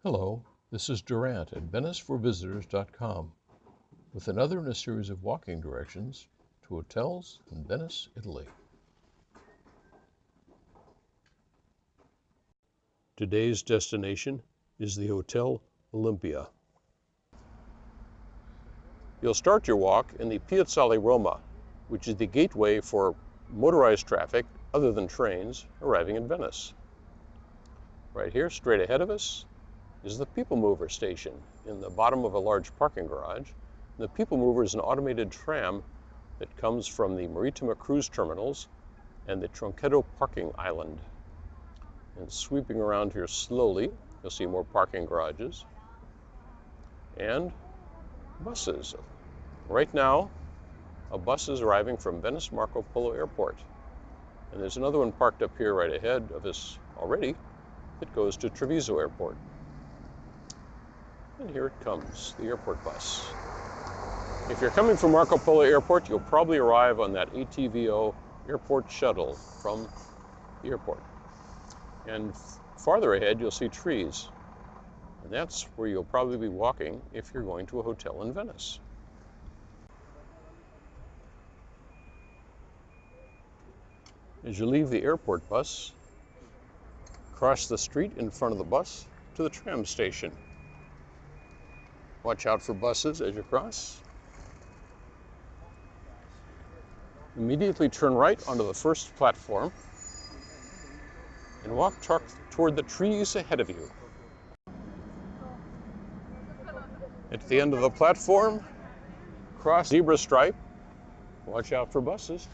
Hello, this is Durant at VeniceForVisitors.com with another in a series of walking directions to hotels in Venice, Italy. Today's destination is the Hotel Olimpia. You'll start your walk in the Piazzale Roma, which is the gateway for motorized traffic other than trains arriving in Venice. Right here, straight ahead of us, is the People Mover station in the bottom of a large parking garage. The People Mover is an automated tram that comes from the Marittima cruise terminals and the Tronchetto parking island. And sweeping around here slowly, you'll see more parking garages and buses. Right now, a bus is arriving from Venice Marco Polo Airport. And there's another one parked up here right ahead of us already that goes to Treviso Airport. And here it comes, the airport bus. If you're coming from Marco Polo Airport, you'll probably arrive on that ATVO airport shuttle from the airport. And farther ahead, you'll see trees. And that's where you'll probably be walking if you're going to a hotel in Venice. As you leave the airport bus, cross the street in front of the bus to the tram station. Watch out for buses as you cross. Immediately turn right onto the first platform and walk toward the trees ahead of you. At the end of the platform, cross zebra stripe. Watch out for buses.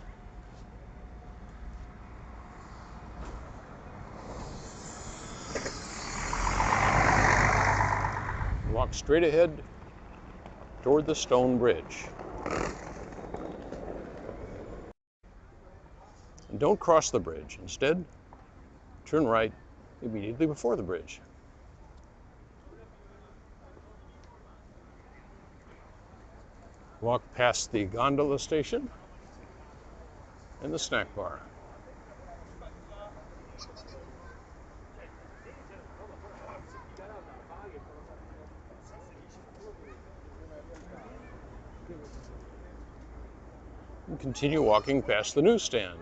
Walk straight ahead toward the stone bridge. And don't cross the bridge. Instead, turn right immediately before the bridge. Walk past the gondola station and the snack bar. And continue walking past the newsstand.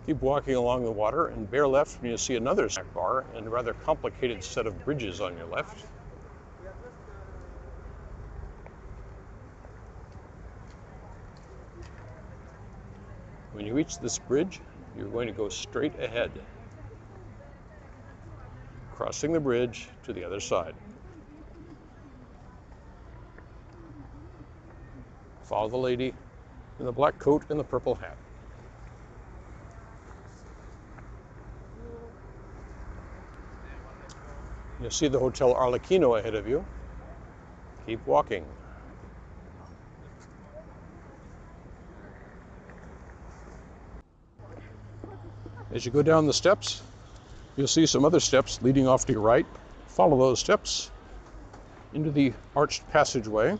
Keep walking along the water and bear left when you see another snack bar and a rather complicated set of bridges on your left. When you reach this bridge, you're going to go straight ahead, crossing the bridge to the other side. Follow the lady in the black coat and the purple hat. You'll see the Hotel Arlecchino ahead of you. Keep walking. As you go down the steps, you'll see some other steps leading off to your right. Follow those steps into the arched passageway.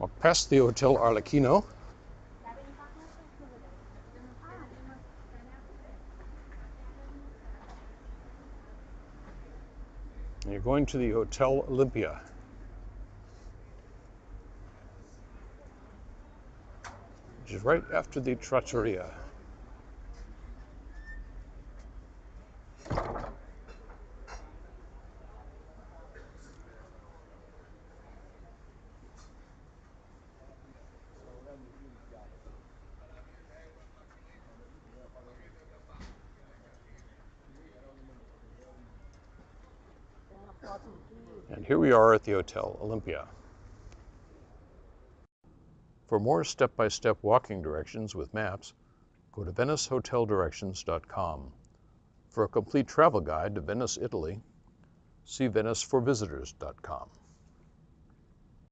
Walk past the Hotel Arlecchino. And you're going to the Hotel Olimpia. Which is right after the trattoria. And here we are at the Hotel Olimpia. For more step-by-step walking directions with maps, go to VeniceHotelDirections.com. For a complete travel guide to Venice, Italy, see VeniceForVisitors.com.